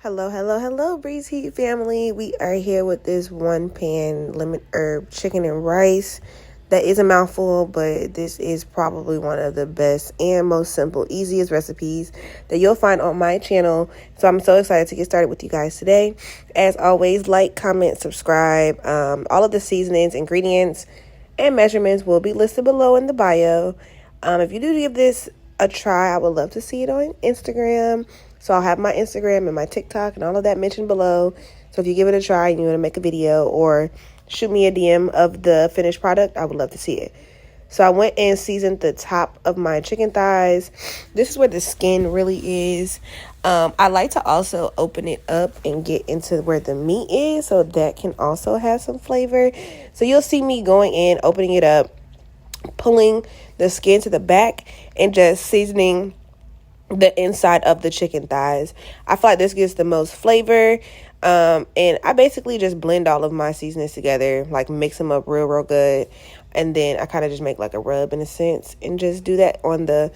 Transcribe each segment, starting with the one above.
Hello, hello, hello, BRI'S Heat family. We are here with this one pan lemon herb chicken and rice. That is a mouthful, but this is probably one of the best and most simple, easiest recipes that you'll find on my channel. So I'm so excited to get started with you guys today. As always, like, comment, subscribe. All of the seasonings, ingredients, and measurements will be listed below in the bio. If you do give this a try, I would love to see it on Instagram. So I'll have my Instagram and my TikTok and all of that mentioned below. So if you give it a try and you want to make a video or shoot me a DM of the finished product, I would love to see it. So I went and seasoned the top of my chicken thighs. This is where the skin really is. I like to also open it up and get into where the meat is, so that can also have some flavor. So you'll see me going in, opening it up, pulling the skin to the back, and just seasoning the inside of the chicken thighs. I feel like this gives the most flavor. And I basically just blend all of my seasonings together, like mix them up real good. And then I kind of just make like a rub in a sense and just do that on the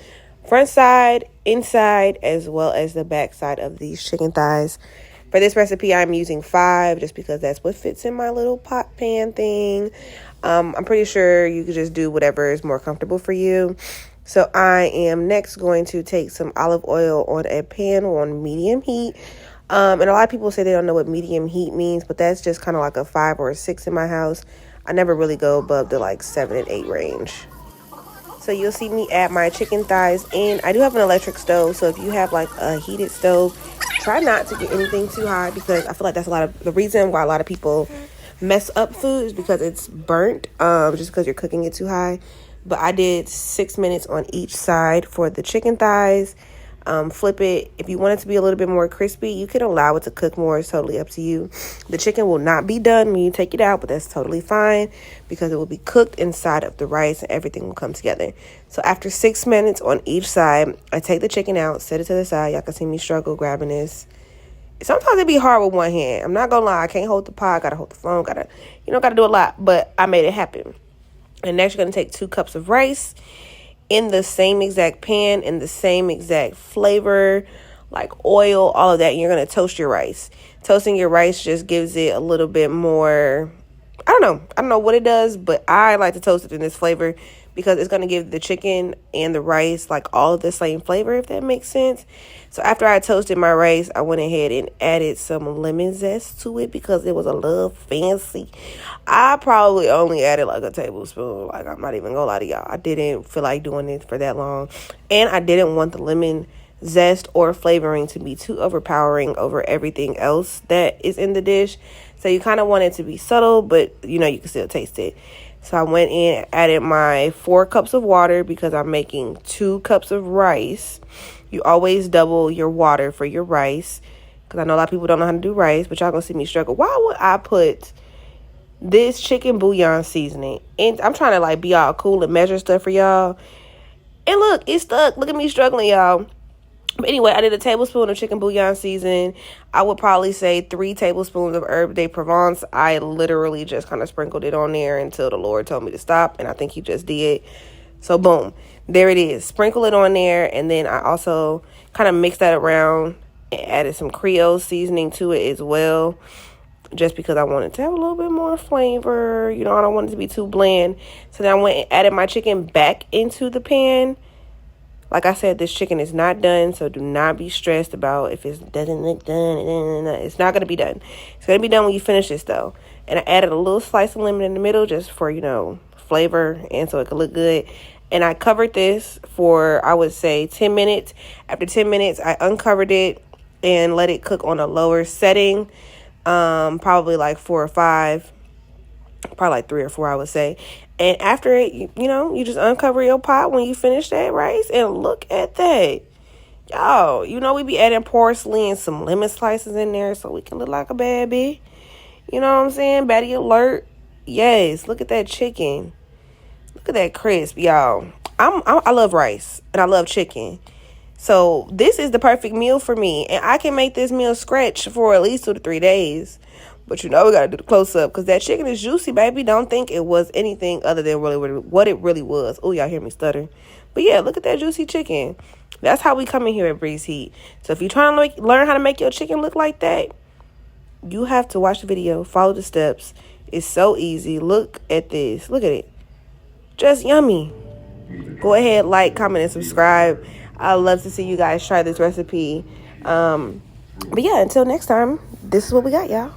front side, inside, as well as the back side of these chicken thighs. For this recipe, I'm using 5 just because that's what fits in my little pot pan thing. I'm pretty sure you could just do whatever is more comfortable for you. So I am next going to take some olive oil on a pan on medium heat. And a lot of people say they don't know what medium heat means, but that's just kind of like a 5 or a 6 in my house. I never really go above the like 7 and 8 range. So you'll see me add my chicken thighs in. I do have an electric stove, so if you have like a heated stove, try not to get anything too high, because I feel like that's the reason why a lot of people mess up food is because it's burnt, just because you're cooking it too high. But I did 6 minutes on each side for the chicken thighs. Flip it. If you want it to be a little bit more crispy, you can allow it to cook more. It's totally up to you. The chicken will not be done when you take it out, but that's totally fine because it will be cooked inside of the rice and everything will come together. So after 6 minutes on each side, I take the chicken out, set it to the side. Y'all can see me struggle grabbing this. Sometimes it be hard with one hand. I'm not gonna lie. I can't hold the pot. Gotta hold the phone. Gotta do a lot. But I made it happen. And next, you're going to take 2 cups of rice in the same exact pan, in the same exact flavor, like oil, all of that. And you're going to toast your rice. Toasting your rice just gives it a little bit more, I don't know what it does, but I like to toast it in this flavor because it's going to give the chicken and the rice like all of the same flavor, if that makes sense. So after I toasted my rice, I went ahead and added some lemon zest to it because it was a little fancy. I probably only added like a tablespoon. Like, I'm not even gonna lie to y'all. I didn't feel like doing it for that long. And I didn't want the lemon zest or flavoring to be too overpowering over everything else that is in the dish. So you kind of want it to be subtle, but you can still taste it. So I went in and added my 4 cups of water because I'm making 2 cups of rice. You always double your water for your rice because I know a lot of people don't know how to do rice, but y'all gonna see me struggle. Why would I put this chicken bouillon seasoning? And I'm trying to like be all cool and measure stuff for y'all. And look, it's stuck. Look at me struggling, y'all. But anyway, I did a tablespoon of chicken bouillon seasoning. I would probably say 3 tablespoons of herb de Provence. I literally just kind of sprinkled it on there until the Lord told me to stop. And I think he just did. So boom, there it is. Sprinkle it on there. And then I also kind of mixed that around and added some Creole seasoning to it as well, just because I wanted to have a little bit more flavor. I don't want it to be too bland. So then I went and added my chicken back into the pan. Like I said, this chicken is not done, so do not be stressed about if it doesn't look done. It's not going to be done. It's going to be done when you finish this, though. And I added a little slice of lemon in the middle just for, flavor and so it could look good. And I covered this for, I would say, 10 minutes. After 10 minutes, I uncovered it and let it cook on a lower setting, probably like 4 or 5. Probably like 3 or 4, I would say. And after it, you just uncover your pot when you finish that rice. And look at that. Y'all, we be adding parsley and some lemon slices in there so we can look like a baby. You know what I'm saying? Baddie alert. Yes, look at that chicken. Look at that crisp, y'all. I love rice and I love chicken. So this is the perfect meal for me. And I can make this meal stretch for at least 2 to 3 days. But we got to do the close-up because that chicken is juicy, baby. Don't think it was anything other than really what it really was. Oh, y'all hear me stutter. But yeah, look at that juicy chicken. That's how we come in here at BRI'S Heat. So if you're trying to learn how to make your chicken look like that, you have to watch the video, follow the steps. It's so easy. Look at this. Look at it. Just yummy. Go ahead, like, comment, and subscribe. I'd love to see you guys try this recipe. But yeah, until next time, this is what we got, y'all.